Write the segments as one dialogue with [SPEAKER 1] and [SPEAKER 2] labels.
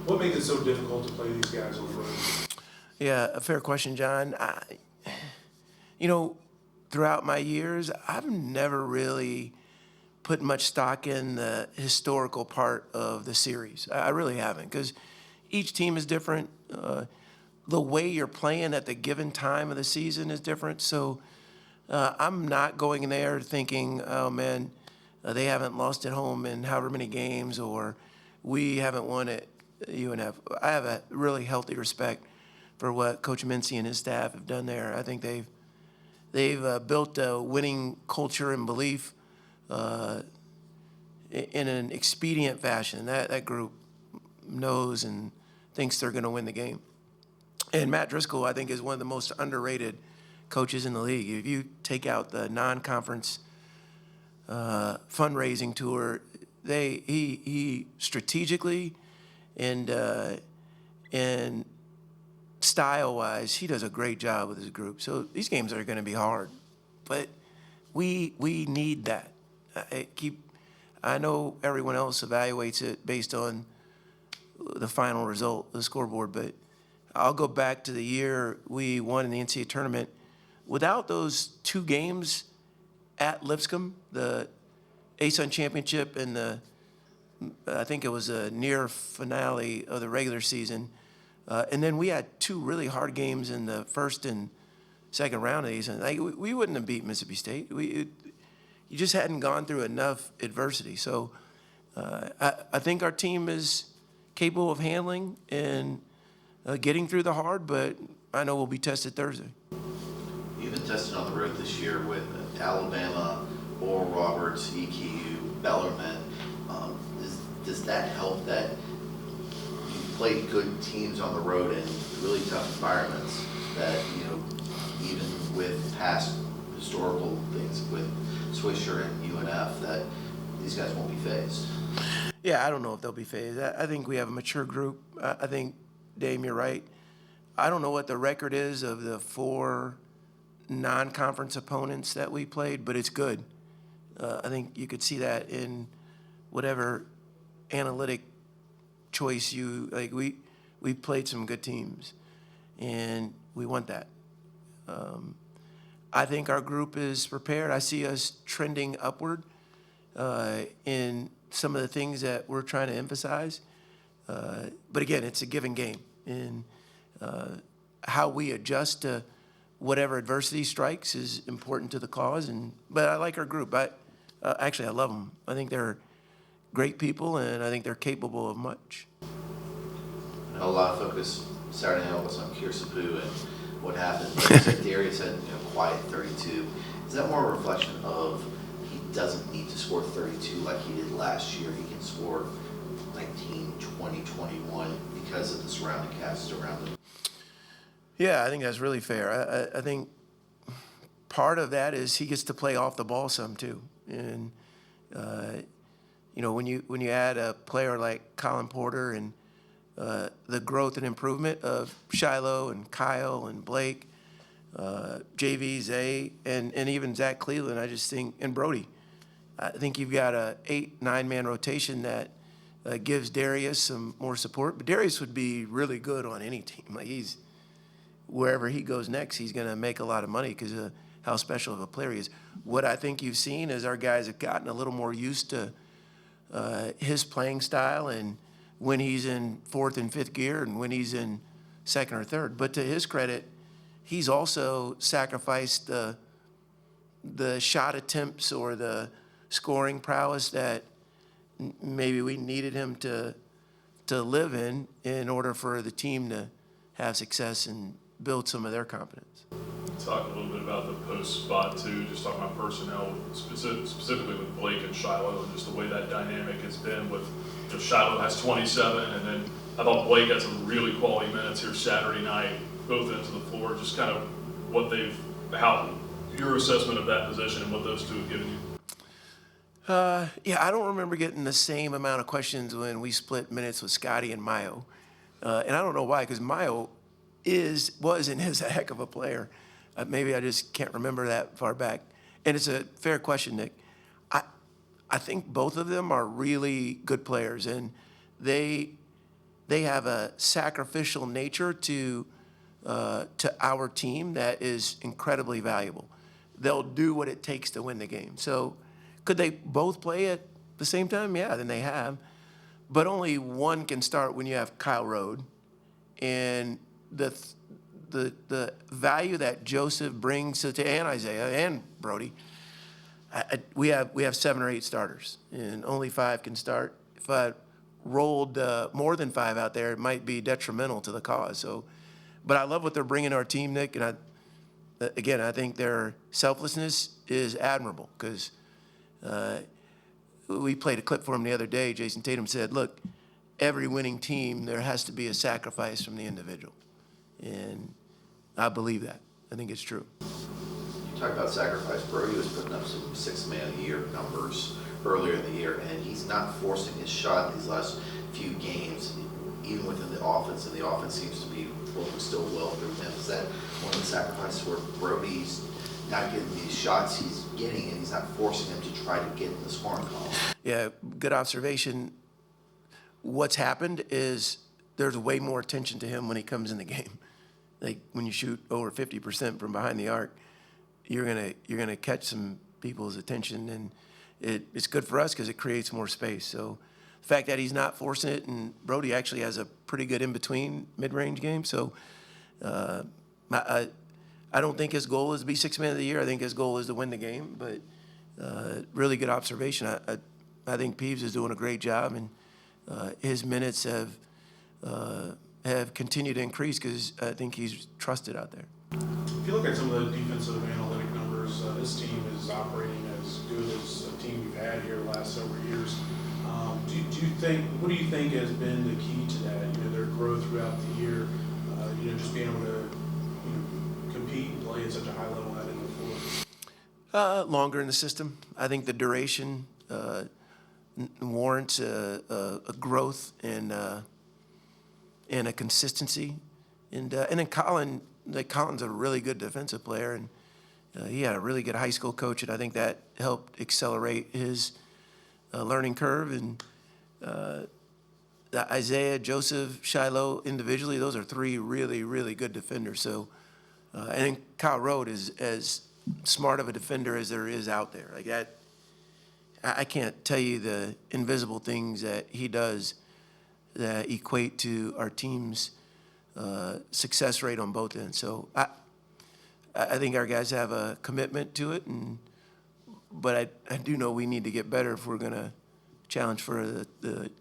[SPEAKER 1] What makes it so difficult to play these guys on the road?
[SPEAKER 2] Yeah, a fair question, John. You know, throughout my years, I've never really put much stock in the historical part of the series. I really haven't, because each team is different. The way you're playing at the given time of the season is different. So I'm not going in there thinking, oh man, they haven't lost at home in however many games, or we haven't won at UNF. I have a really healthy respect for what Coach Mincy and his staff have done there. I think they've built a winning culture and belief in an expedient fashion. That group knows and thinks they're going to win the game. And Matt Driscoll, I think, is one of the most underrated coaches in the league. If you take out the non-conference fundraising tour, he strategically and style-wise, he does a great job with his group. So these games are going to be hard, but we need that. I know everyone else evaluates it based on the final result, the scoreboard, but I'll go back to the year we won in the NCAA tournament. Without those two games at Lipscomb, the ASUN championship and I think it was a near finale of the regular season, and then we had two really hard games in the first and second round of these, and we wouldn't have beat Mississippi State. You just hadn't gone through enough adversity. So I think our team is capable of handling and getting through the hard, but I know we'll be tested Thursday.
[SPEAKER 3] You've been tested on the road this year with Alabama, Oral Roberts, EKU, Bellarmine. Does that help that you play good teams on the road in really tough environments that, even with past historical things with Swisher and UNF, that these guys won't be phased?
[SPEAKER 2] Yeah, I don't know if they'll be phased. I think we have a mature group. I think, Dame, you're right. I don't know what the record is of the 4 non-conference opponents that we played, but it's good. I think you could see that in whatever analytic choice you like. We played some good teams, and we want that. I think our group is prepared. I see us trending upward in some of the things that we're trying to emphasize. But again, it's a given game, and how we adjust to whatever adversity strikes is important to the cause. But I like our group. Actually, I love them. I think they're great people, and I think they're capable of much.
[SPEAKER 3] I know a lot of focus Saturday night was on Kirsapu and what happened. Darius had quiet 32. Is that more a reflection of he doesn't need to score 32 like he did last year? He can score 19, 20, 21 because of the surrounding cast around him?
[SPEAKER 2] Yeah, I think that's really fair. I think part of that is he gets to play off the ball some too. And, when you add a player like Colin Porter and the growth and improvement of Shiloh and Kyle and Blake, JV, Zay, and even Zach Cleveland, I just think, and Brody, I think you've got a 8-9 man rotation that gives Darius some more support. But Darius would be really good on any team. Like wherever he goes next, he's going to make a lot of money because of how special of a player he is. What I think you've seen is our guys have gotten a little more used to his playing style, and when he's in fourth and fifth gear and when he's in second or third. But to his credit, he's also sacrificed the shot attempts or the scoring prowess that maybe we needed him to live in order for the team to have success and build some of their confidence.
[SPEAKER 4] Talk a little bit about the post spot too, just talking about personnel, specifically with Blake and Shiloh, and just the way that dynamic has been with, Shiloh has 27, and then I thought Blake had some really quality minutes here Saturday night, both ends of the floor, just kind of how your assessment of that position and what those two have given you.
[SPEAKER 2] Yeah, I don't remember getting the same amount of questions when we split minutes with Scotty and Mayo. And I don't know why, because Mayo was and is a heck of a player. Maybe I just can't remember that far back. And it's a fair question, Nick. I think both of them are really good players, and they they have a sacrificial nature to our team that is incredibly valuable. They'll do what it takes to win the game. So could they both play at the same time? Yeah, then they have. But only one can start when you have Kyle Rode. And the value that Joseph brings to and Isaiah and Brody, we have 7 or 8 starters, and only 5 can start. If I rolled more than 5 out there, it might be detrimental to the cause. So, but I love what they're bringing to our team, Nick. And I think their selflessness is admirable because we played a clip for him the other day. Jason Tatum said, "Look, every winning team, there has to be a sacrifice from the individual," and I believe that. I think it's true.
[SPEAKER 3] You talk about sacrifice. Brody was putting up some 6-man-a-year numbers earlier in the year, and he's not forcing his shot in these last few games, even within the offense, and the offense seems to be working still well through him. Is that one of the sacrifices where Brody's not getting these shots he's getting, and he's not forcing them to try to get in the scoring column?
[SPEAKER 2] Yeah, good observation. What's happened is there's way more attention to him when he comes in the game. Like when you shoot over 50% from behind the arc, you're gonna catch some people's attention, and it's good for us because it creates more space. So the fact that he's not forcing it, and Brody actually has a pretty good in-between mid-range game. So I don't think his goal is to be 6th man of the year. I think his goal is to win the game. But really good observation. I think Peeves is doing a great job, and his minutes have continued to increase because I think he's trusted out there.
[SPEAKER 1] If you look at some of the defensive analytic numbers, this team is operating as good as a team we've had here the last several years. What do you think has been the key to that? Their growth throughout the year, just being able to, compete and play at such a high level out in the floor.
[SPEAKER 2] Longer in the system. I think the duration warrants a growth and a consistency. And then Colin's a really good defensive player, and he had a really good high school coach, and I think that helped accelerate his learning curve. And Isaiah, Joseph, Shiloh individually, those are 3 really, really good defenders. So, and then Kyle Rode is as smart of a defender as there is out there. Like that, I can't tell you the invisible things that he does that equate to our team's success rate on both ends. So I think our guys have a commitment to it, but I do know we need to get better if we're going to challenge for the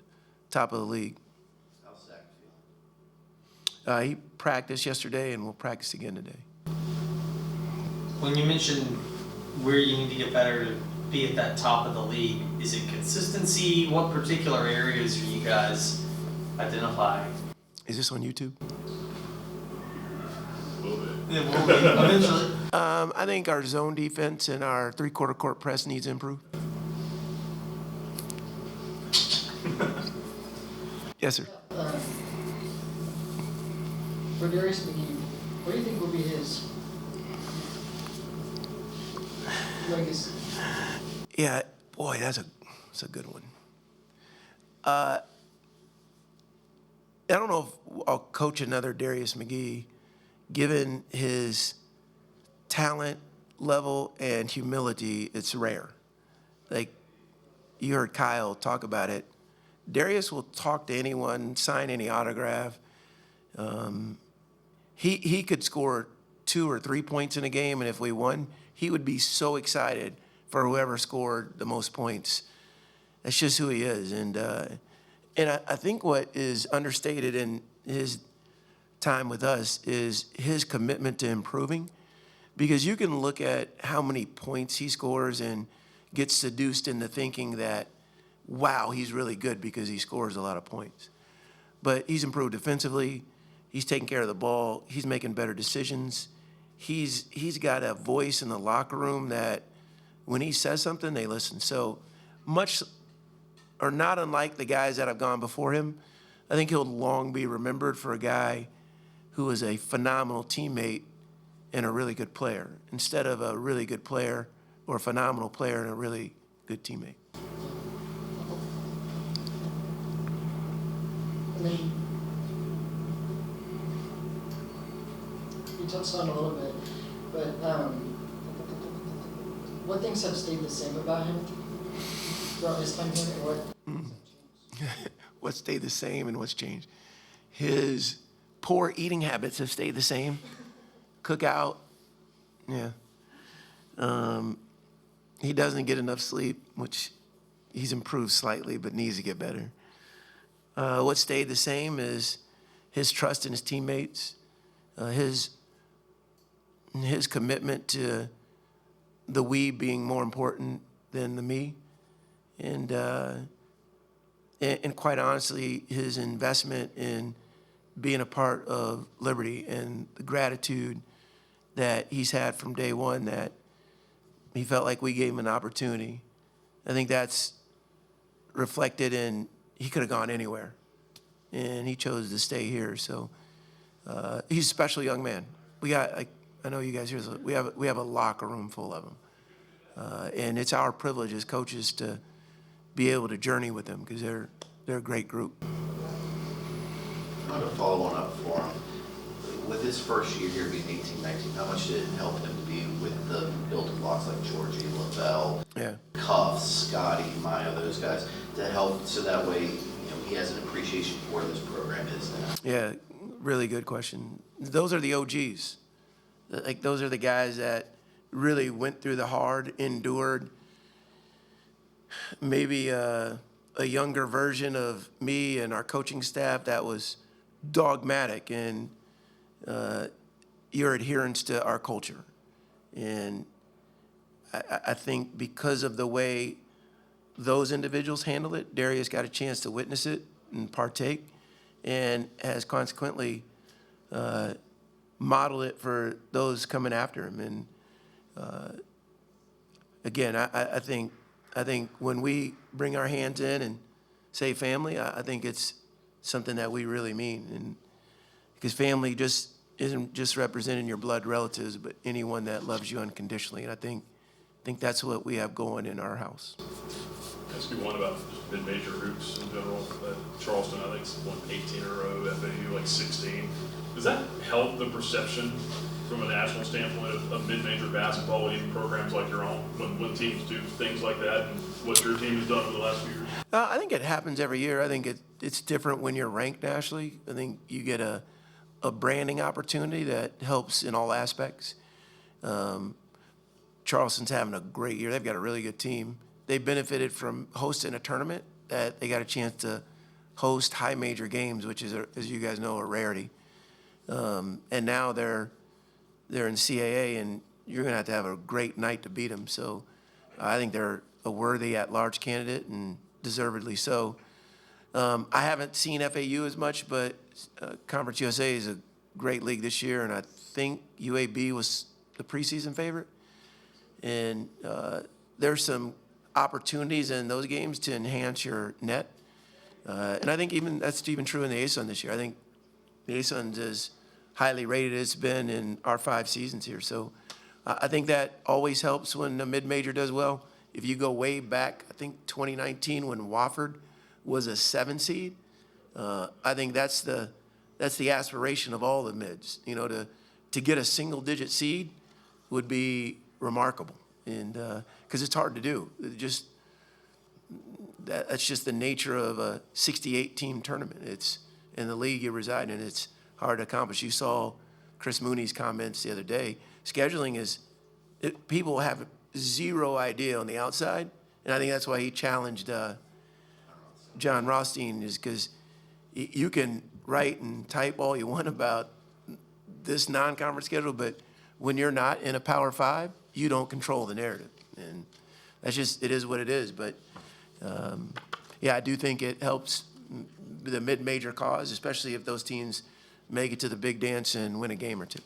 [SPEAKER 2] top of the league.
[SPEAKER 3] How's Zach feeling?
[SPEAKER 2] He practiced yesterday, and we'll practice again today.
[SPEAKER 5] When you mentioned where you need to get better to be at that top of the league, is it consistency? What particular areas are you guys identifying?
[SPEAKER 2] Is this on YouTube?
[SPEAKER 4] A little bit.
[SPEAKER 5] It will be eventually.
[SPEAKER 2] I think our zone defense and our 3/4 court press needs improve. Yes, sir.
[SPEAKER 6] For Darius McKay, what do you think will be his legacy?
[SPEAKER 2] Yeah, boy, that's a good one. I don't know if I'll coach another Darius McGee, given his talent level and humility. It's rare. Like you heard Kyle talk about it. Darius will talk to anyone, sign any autograph. He could score 2 or 3 points in a game, and if we won, he would be so excited for whoever scored the most points. That's just who he is. And I think what is understated in his time with us is his commitment to improving, because you can look at how many points he scores and get seduced into thinking that, wow, he's really good because he scores a lot of points. But he's improved defensively. He's taking care of the ball. He's making better decisions. He's got a voice in the locker room that when he says something, they listen. So much, or not unlike the guys that have gone before him, I think he'll long be remembered for a guy who is a phenomenal teammate and a really good player, instead of a really good player or a phenomenal player and a really good teammate.
[SPEAKER 6] And then touched on a little bit, but what things have stayed the same about him throughout his time here, and what has changed?
[SPEAKER 2] What stayed the same and what's changed? His poor eating habits have stayed the same. Cook out, yeah. He doesn't get enough sleep, which he's improved slightly, but needs to get better. What stayed the same is his trust in his teammates, his commitment to the we being more important than the me, and quite honestly, his investment in being a part of Liberty and the gratitude that he's had from day one, that he felt like we gave him an opportunity. I think that's reflected in he could have gone anywhere, and he chose to stay here. So he's a special young man. We got, I know you guys hear this, we have a locker room full of them, and it's our privilege as coaches to be able to journey with them because they're a great group.
[SPEAKER 3] I'm going to follow on up for him. With his first year here being 18, 19, how much did it help him to be with the building blocks like Georgie, Lavelle,
[SPEAKER 2] Yeah.
[SPEAKER 3] Cuff, Scotty, Maya, those guys, to help so that way he has an appreciation for where this program is now?
[SPEAKER 2] Yeah, really good question. Those are the OGs. Like, those are the guys that really went through the hard, endured. Maybe a younger version of me and our coaching staff that was dogmatic in your adherence to our culture. And I think because of the way those individuals handle it, Darius got a chance to witness it and partake, and has consequently modeled it for those coming after him. And again, I think when we bring our hands in and say family, I think it's something that we really mean. And because family just isn't just representing your blood relatives, but anyone that loves you unconditionally. And I think that's what we have going in our house.
[SPEAKER 4] Ask you one about just mid-major hoops in general. Charleston, I think, won 18 in a row. FAU, like 16. Does that help the perception from a national standpoint of mid-major basketball, even programs like your own, when teams do things like that, and what your team has done over the last few years?
[SPEAKER 2] I think it happens every year. I think it's different when you're ranked nationally. I think you get a branding opportunity that helps in all aspects. Charleston's having a great year. They've got a really good team. They benefited from hosting a tournament that they got a chance to host high major games, which is, as you guys know, a rarity. And now they're in CAA, and you're going to have a great night to beat them. So I think they're a worthy at-large candidate, and deservedly so. I haven't seen FAU as much, but Conference USA is a great league this year, and I think UAB was the preseason favorite. And there's some opportunities in those games to enhance your net. And I think that's even true in the ASUN this year. I think the ASUN's as highly rated as it's been in our 5 seasons here. So I think that always helps when a mid-major does well. If you go way back, I think 2019 when Wofford was a 7 seed, I think that's the aspiration of all the mids. To get a single-digit seed would be remarkable, and because it's hard to do. That's just the nature of a 68-team tournament. It's in the league you reside in. It's hard to accomplish. You saw Chris Mooney's comments the other day. Scheduling people have zero idea on the outside, and I think that's why he challenged John Rothstein, is because you can write and type all you want about this non-conference schedule, but when you're not in a Power 5, you don't control the narrative, and it is what it is. But yeah, I do think it helps the mid-major cause, especially if those teams make it to the big dance and win a game or two.